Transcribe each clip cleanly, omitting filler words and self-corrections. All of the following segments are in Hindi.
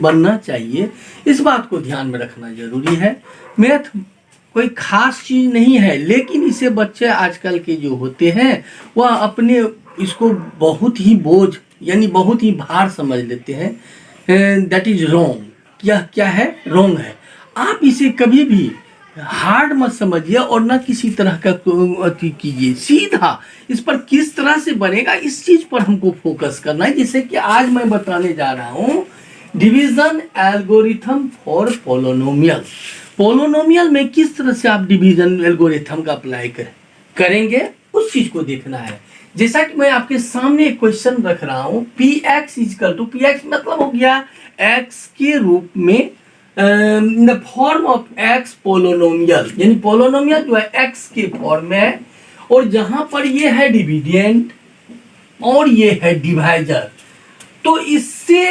बनना चाहिए, इस बात को ध्यान में रखना जरूरी है। मैथ कोई खास चीज नहीं है, लेकिन इसे बच्चे आजकल के जो होते हैं वह अपने इसको बहुत ही बोझ यानी बहुत ही भार समझ लेते हैं। That is wrong. यह क्या है? रॉन्ग है। आप इसे कभी भी हार्ड मत समझिए और ना किसी तरह का कीजिए, सीधा इस पर किस तरह से बनेगा इस चीज पर हमको फोकस करना है। जैसे कि आज मैं बताने जा रहा हूं division algorithm for polynomial. Polynomial में किस तरह से आप डिवीजन एल्गोरिथम का अप्लाई करेंगे उस चीज को देखना है। जैसा कि मैं आपके सामने एक क्वेश्चन रख रहा हूं, P X equal to, P X मतलब हो गया एक्स के रूप में in the form of X polynomial, यानी पोलिनोमियल जो है एक्स के फॉर्म में है और जहां पर ये है डिविडेंड और ये है डिवाइजर। तो इससे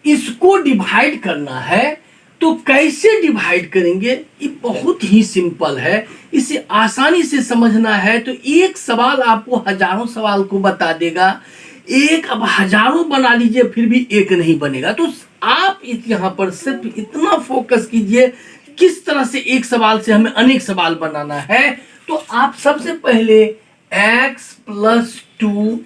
इसको डिवाइड करना है, तो कैसे डिवाइड करेंगे? ये बहुत ही सिंपल है, इसे आसानी से समझना है। तो एक सवाल आपको हजारों सवाल को बता देगा, एक अब हजारों बना लीजिए फिर भी एक नहीं बनेगा। तो आप यहां पर सिर्फ इतना फोकस कीजिए किस तरह से एक सवाल से हमें अनेक सवाल बनाना है। तो आप सबसे पहले x प्लस 2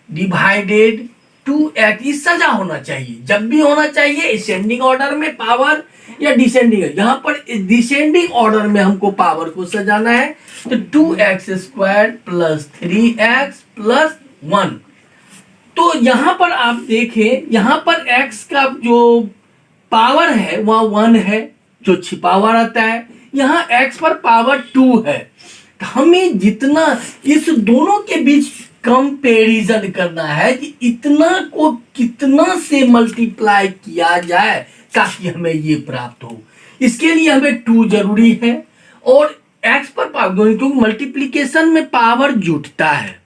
डिवाइडेड 2x सजा होना चाहिए, जब भी होना चाहिए असेंडिंग ऑर्डर में पावर या डिसेंडिंग। यहां पर डिसेंडिंग ऑर्डर में हमको पावर को सजाना है। तो 2x square plus 3x plus 1। तो यहां पर आप देखें, यहां पर x का जो पावर है वह 1 है जो छिपा हुआ रहता है, यहां x पर पावर 2 है। तो हमें जितना इस दोनों के बीच कंपैरिजन करना है कि इतना को कितना से मल्टीप्लाई किया जाए ताकि हमें ये प्राप्त हो। इसके लिए हमें 2 जरूरी है और x पर पावर, क्योंकि मल्टीप्लीकेशन में पावर जुटता है।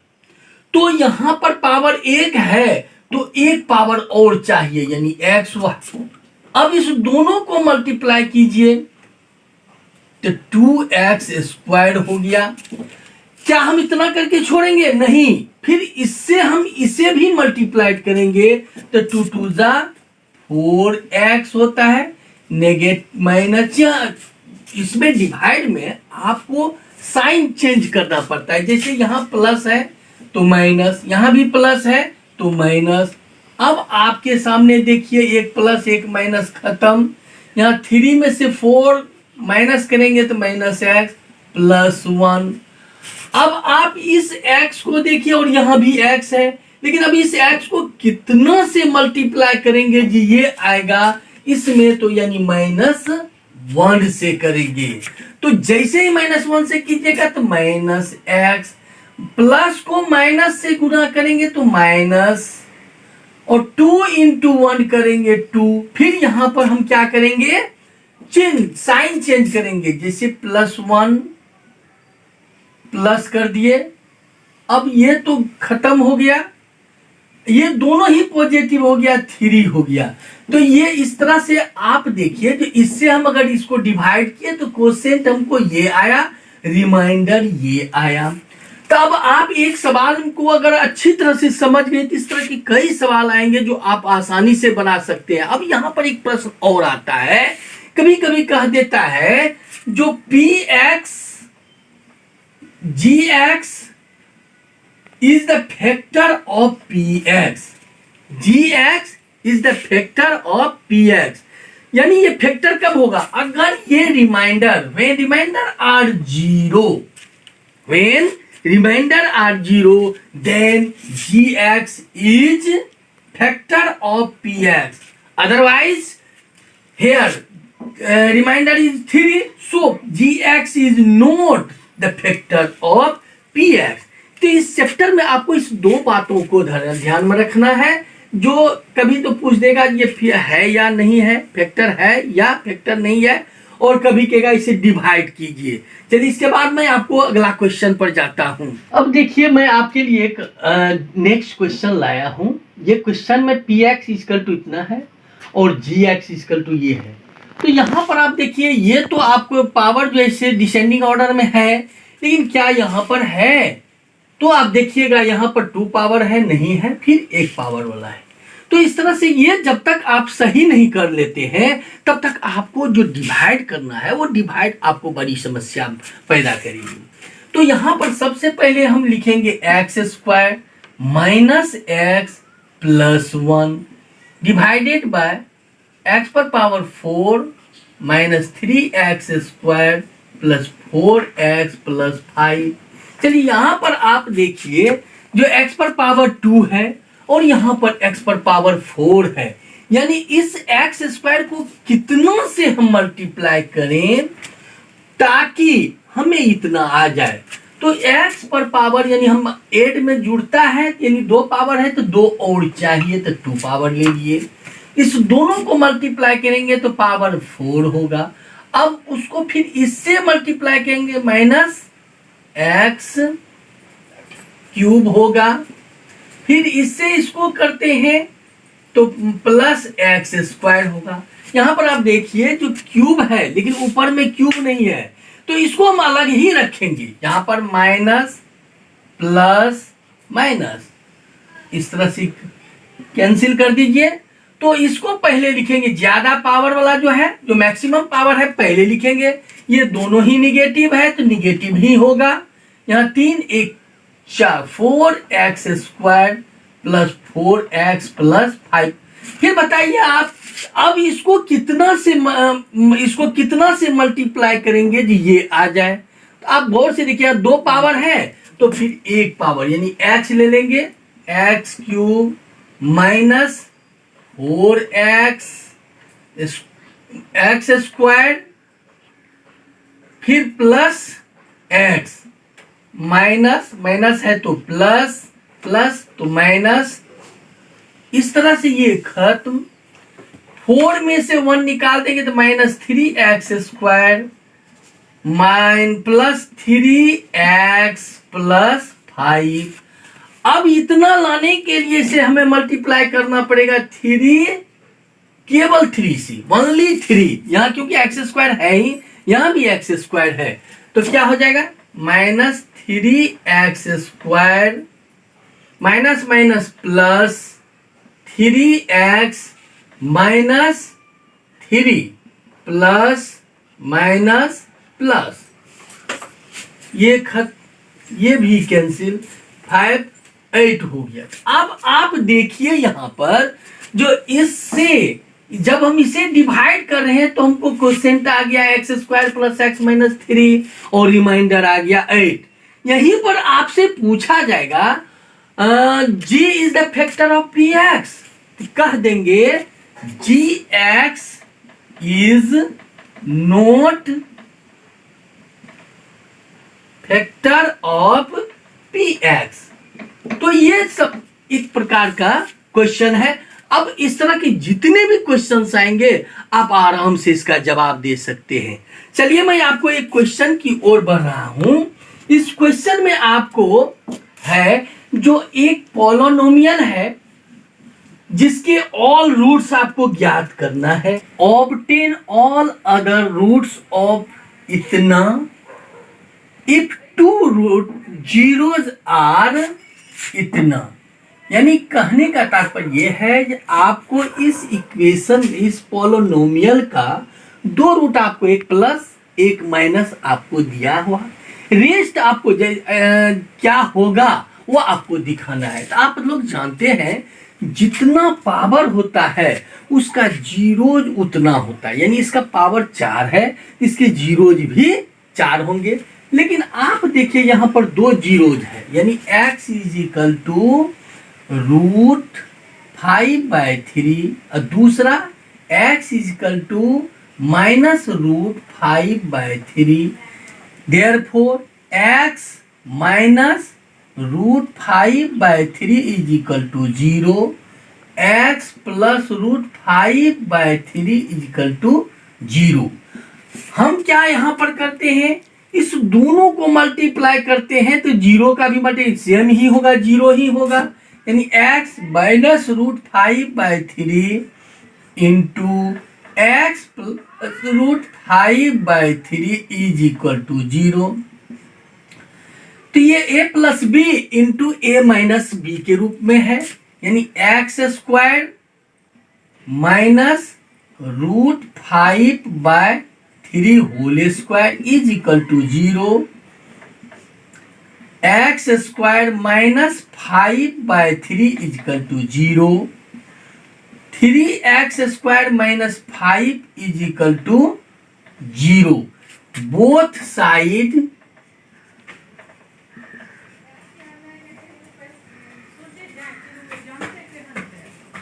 तो यहां पर पावर 1 है तो एक पावर और चाहिए यानी x1। अब इस दोनों को मल्टीप्लाई कीजिए तो 2x स्क्वायर हो गया। क्या हम इतना करके छोड़ेंगे? नहीं, फिर इससे हम इसे भी मल्टीप्लाई करेंगे तो 2 2 जा 4x होता है। नेगेटिव माइनस, इसमें डिवाइड में आपको साइन चेंज करना पड़ता है। जैसे यहां प्लस है तो माइनस, यहां भी प्लस है तो माइनस। अब आपके सामने देखिए एक प्लस एक माइनस खत्म। यहां 3 में से 4 माइनस करेंगे तो माइनस x प्लस 1। अब आप इस x को देखिए और यहां भी x है, लेकिन अब इस x को कितना से मल्टीप्लाई करेंगे जी? ये आएगा इसमें तो यानी -1 से करेंगे। तो जैसे ही -1 से कीजिएगा तो माइनस x, प्लस को माइनस से गुना करेंगे तो माइनस, और 2 इंटू 1 करेंगे 2। फिर यहां पर हम क्या करेंगे? साइन चेंज करेंगे। जैसे +1 प्लस कर दिए, अब ये तो खत्म हो गया, ये दोनों ही पॉजिटिव हो गया, 3 हो गया। तो ये इस तरह से आप देखिए, तो इससे हम अगर इसको डिवाइड किए तो क्वोशिएंट हमको ये आया, रिमाइंडर ये आया। तब आप एक सवाल को अगर अच्छी तरह से समझ गए तो इस तरह की कई सवाल आएंगे जो आप आसानी से बना सकते हैं। अब यहां पर एक प्रश्न और आता है, कभी कभी कह देता है जो px gx is the factor of px, gx is the factor of px, यानी ये फैक्टर कब होगा? अगर ये reminder, when remainder are 0, when remainder are 0, then gx is factor of px. Otherwise, here remainder is 3, so gx is not the factor of px. तो इस चैप्टर में आपको इस 2 बातों को ध्यान में रखना है। जो कभी तो पूछ देगा ये है या नहीं है, फैक्टर है या फैक्टर नहीं है, और कभी कहेगा इसे डिवाइड कीजिए। चलिए इसके बाद मैं आपको अगला क्वेश्चन पर जाता हूं। अब देखिए मैं आपके लिए एक नेक्स्ट क्वेश्चन लाया हूं। ये क्वेश्चन में px इक्वल टू इतना है और gx इक्वल टू ये है। तो यहां पर आप देखिए, ये तो आपको पावर जो है डिसेंडिंग ऑर्डर में है, लेकिन क्या यहां पर है? तो आप देखिएगा यहां पर 2 पावर है, नहीं है, फिर 1 पावर वाला है। तो इस तरह से ये जब तक आप सही नहीं कर लेते हैं तब तक आपको जो डिवाइड करना है वो डिवाइड आपको बड़ी समस्या पैदा करेगी। तो यहां पर सबसे पहले हम लिखेंगे x square minus x plus 1 divided by x पर power 4 minus 3x square plus 4x plus 5। चलिए यहां पर आप देखिए जो x पर पावर 2 है और यहां पर x पर पावर 4 है, यानी इस x स्क्वायर को कितना से हम मल्टीप्लाई करें ताकि हमें इतना आ जाए। तो x पर पावर यानी हम 8 में जुड़ता है यानी 2 पावर है तो 2 और चाहिए तो 2 पावर ले लिए। इस दोनों को मल्टीप्लाई करेंगे तो पावर 4 होगा। अब उसको फिर इससे मल्टीप्लाई करेंगे माइनस एक्स क्यूब होगा। फिर इससे इसको करते हैं तो प्लस एक्स स्क्वायर होगा। यहां पर आप देखिए जो क्यूब है लेकिन ऊपर में क्यूब नहीं है तो इसको हम अलग ही रखेंगे। यहां पर माइनस प्लस माइनस इस तरह से कैंसिल कर दीजिए। तो इसको पहले लिखेंगे, ज्यादा पावर वाला जो है जो मैक्सिमम पावर है पहले लिखेंगे। ये दोनों ही निगेटिव है तो निगेटिव ही होगा। यहां 3 1 4 4x square plus 4x plus 5। फिर बताइए आप अब इसको कितना से मल्टीप्लाई करेंगे जी ये आ जाए। तो आप गौर से देखिए 2 पावर है तो फिर 1 पावर यानी x ले लेंगे, x cube minus 4x x square फिर प्लस x माइनस माइनस है तो प्लस प्लस तो माइनस, इस तरह से ये खत्म। 4 में से 1 निकाल देंगे तो minus 3x square plus 3x plus 5। अब इतना लाने के लिए से हमें मल्टीप्लाई करना पड़ेगा 3 केवल 3 से ओनली 3। यहां क्योंकि एक्स स्क्वायर है ही यहां भी एक्स स्क्वायर है तो क्या हो जाएगा minus 3x square minus minus plus 3x minus 3 plus minus plus ये भी कैंसिल 5 8 हो गया। अब आप देखिए यहां पर जो इससे जब हम इसे डिवाइड कर रहे हैं तो हमको क्वोशिएंट आ गया x square plus x minus 3 और रिमाइंडर आ गया 8। यहीं पर आपसे पूछा जाएगा g is the factor of p x, कह देंगे g x is not factor of p x. तो ये सब एक प्रकार का क्वेश्चन है। अब इस तरह के जितने भी क्वेश्चंस आएंगे आप आराम से इसका जवाब दे सकते हैं। चलिए मैं आपको एक क्वेश्चन की ओर बढ़ रहा हूं। इस क्वेश्चन में आपको है जो एक पॉलिनोमियल है जिसके ऑल रूट्स आपको ज्ञात करना है। Obtain all other roots of इतना इफ 2 रूट जीरोज आर इतना। यानी कहने का तात्पर्य यह है कि आपको इस इक्वेशन इस पॉलिनोमियल का 2 रूट आपको एक प्लस एक माइनस आपको दिया हुआ, रेस्ट आपको क्या होगा वो आपको दिखाना है। तो आप लोग जानते हैं जितना पावर होता है उसका जीरोज उतना होता है, यानी इसका पावर 4 है इसके जीरोज भी 4 होंगे। लेकिन आप देखिए यहां पर 2 जीरोज है यानी x is equal to root 5/3 और दूसरा x is equal to minus root 5/3। Therefore x minus root 5/3 is equal to 0, x plus root 5/3 is equal to 0। हम क्या यहां पर करते हैं इस दोनों को मल्टीप्लाई करते हैं तो 0 का भी मल्टीप्लाई सेम ही होगा 0 ही होगा, यानी x minus root 5/3 into X plus root 5/3 is equal to 0। तो ये a plus B into A minus B के रूप में है, यानी X square minus √5/3 whole square is equal to 0, X square minus 5/3 is equal to 0, 3x square minus 5 is equal to 0. Both side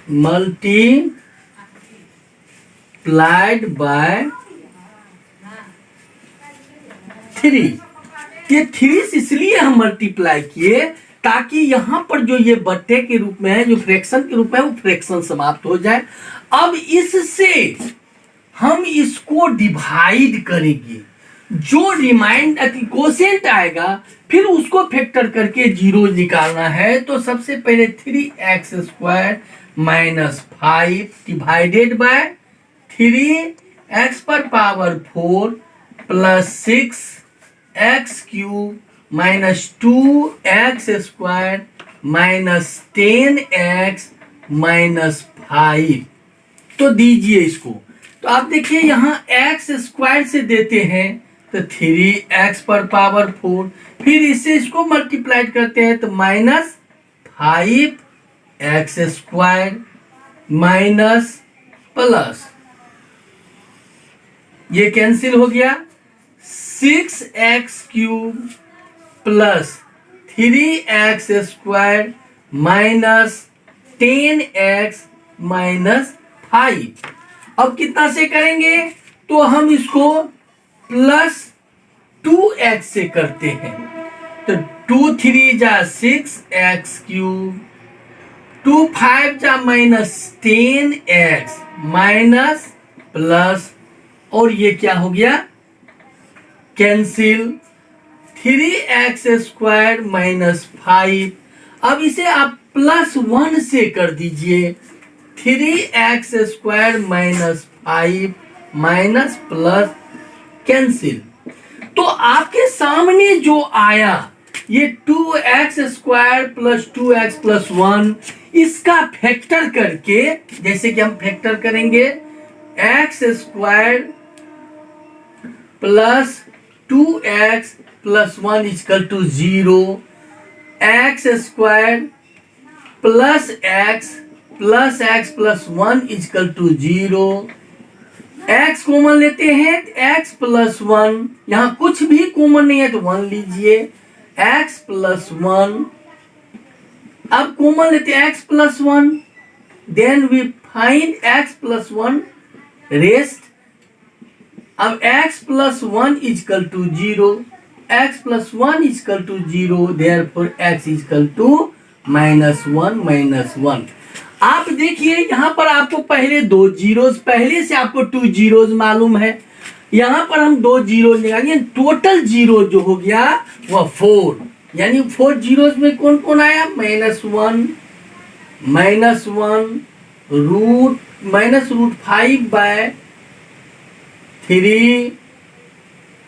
multiplied by 3. ये 3 इसलिए हम मल्टीप्लाई किए ताकि यहां पर जो ये बट्टे के रूप में है, जो फ्रैक्शन के रूप में है, वो फ्रैक्शन समाप्त हो जाए. अब इससे हम इसको डिवाइड करेंगे, जो रिमाइंडर कोसेंट आएगा फिर उसको फैक्टर करके 0 निकालना है. तो सबसे पहले 3x square minus 5 divided by 3x पर power 4 plus 6x cube minus 2x square minus 10x minus 5. तो दीजिए इसको. तो आप देखिए यहां x स्क्वायर से देते हैं तो 3x पर पावर 4, फिर इससे इसको मल्टीप्लाइड करते हैं तो minus 5x square minus plus, ये कैंसिल हो गया, 6x cube plus 3x square minus 10x minus 5. अब कितना से करेंगे तो हम इसको प्लस 2x से करते हैं. तो 2 3 जा 6x क्यूब, 2 5 जा माइनस 10x माइनस प्लस, और ये क्या हो गया कैंसिल, 3x स्क्वायर माइनस 5. अब इसे आप प्लस 1 से कर दीजिए, 3x square minus 5 minus plus cancel. तो आपके सामने जो आया ये 2x square plus 2x plus 1, इसका फैक्टर करके, जैसे कि हम फैक्टर करेंगे x square plus 2x plus 1 equal to 0, x square plus x plus 1 equal to 0. x common लेते हैं, x प्लस 1, यहां कुछ भी कॉमन नहीं है तो 1 लीजिए, x प्लस 1. अब कॉमन लेते हैं x plus 1, then we find x plus 1 rest. अब x plus 1 equal to 0, x plus 1 equal to 0, therefore x equal to -1. आप देखिए यहां पर आपको पहले 2 जीरोस, पहले से आपको 2 जीरोस मालूम है, यहां पर हम 2 जीरोस निकालेंगे, टोटल जीरो जो हो गया वह 4. यानी 4 जीरोस में कौन कौन आया, -1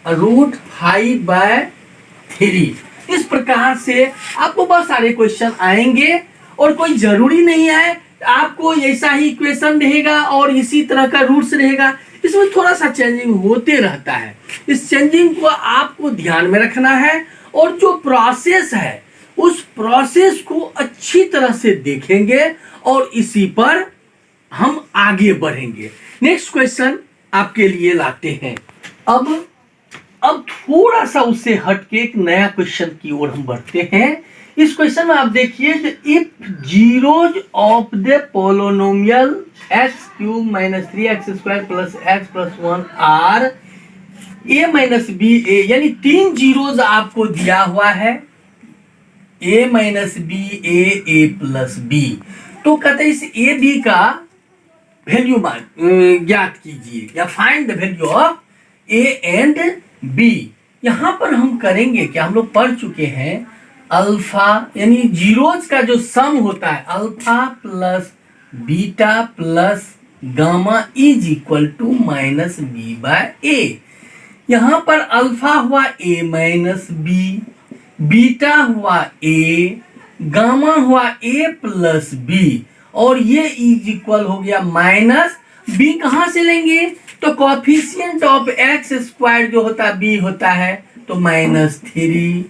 √5/3 इस प्रकार से आपको बहुत सारे क्वेश्चन आएंगे और कोई जरूरी नहीं है आपको ऐसा ही इक्वेशन रहेगा और इसी तरह का रूट्स रहेगा. इसमें थोड़ा सा चेंजिंग होते रहता है. इस चेंजिंग को आपको ध्यान में रखना है और जो प्रोसेस है उस प्रोसेस को अच्छी तरह से देखेंगे और इसी पर हम आगे बढ़ेंगे. नेक्स्ट क्वेश्चन आपके लिए लाते हैं. अब थोड़ा सा उससे हटके एक नया क्वेश्चन की ओर हम बढ़ते हैं. इस क्वेश्चन में आप देखिए, if zeros of the polynomial x cube minus 3x square plus x plus 1 are a minus b a, यानी 3 जीरोज आपको दिया हुआ है, a minus b a plus b. तो कहते हैं इस ए बी का वैल्यू ज्ञात कीजिए या find the value of A and B. यहां पर हम करेंगे क्या, हम लोग पढ़ चुके हैं अल्फा यानी जीरोज का जो सम होता है alpha plus beta plus gamma is equal to minus b by a. यहां पर अल्फा हुआ ए माइनस बी, बीटा हुआ ए, गामा हुआ ए प्लस बी, और ये इज इक्वल हो गया माइनस बी। कहां से लेंगे? तो कोफिशिएंट ऑफ एक्स स्क्वायर जो होता है बी होता है तो -3।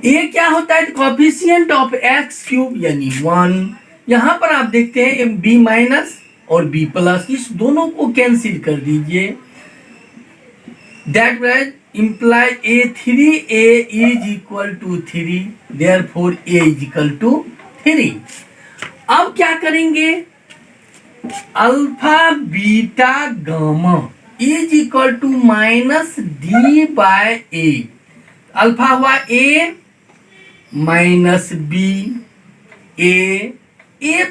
ए क्या होता है? कोफिशिएंट ऑफ एक्स क्यूब यानी 1। यहां पर आप देखते हैं बी माइनस और बी प्लस, इस दोनों को कैंसिल कर दीजिए। That means imply a3a is equal to 3, therefore a is equal to 3। अब क्या करेंगे? Alpha beta gamma is equal to minus d by a. Alpha हुआ a minus b, a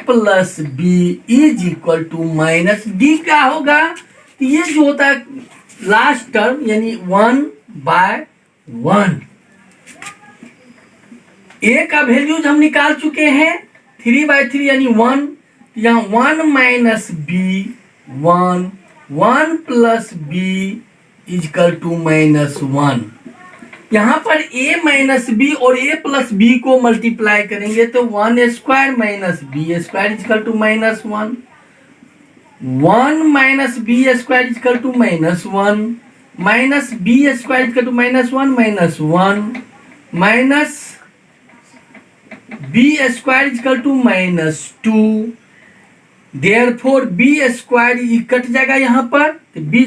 plus b is equal to minus d. क्या होगा? ये जो होता है लास्ट टर्म यानी 1/1। ए का वैल्यूज हम निकाल चुके हैं 3/3 यानी 1। यहाँ 1 minus B 1, 1 plus B is equal to -1। यहाँ पर a माइनस बी और a प्लस बी को मल्टीप्लाई करेंगे तो 1 square minus B square is equal to -1। 1 minus B square is equal to -1, minus B square is equal to -1 -1 minus B square is equal to -2। Therefore B square cut जाएगा यहाँ पर, बी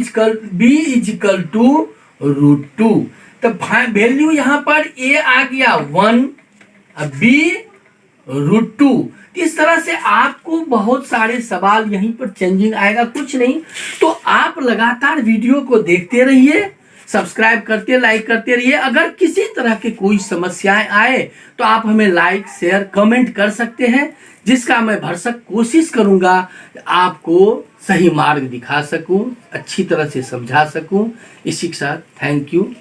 इजकल टू √2। तो वैल्यू यहाँ पर a आ गया 1, बी √2। इस तरह से आपको बहुत सारे सवाल यहीं पर चेंजिंग आएगा, कुछ नहीं। तो आप लगातार वीडियो को देखते रहिए, सब्सक्राइब करते लाइक करते रहिए। अगर किसी तरह के कोई समस्याएं आए तो आप हमें लाइक शेयर कमेंट कर सकते हैं, जिसका मैं भरसक कोशिश करूंगा आपको सही मार्ग दिखा सकूं, अच्छी तरह से समझा सकूं। इसी के साथ थैंक यू।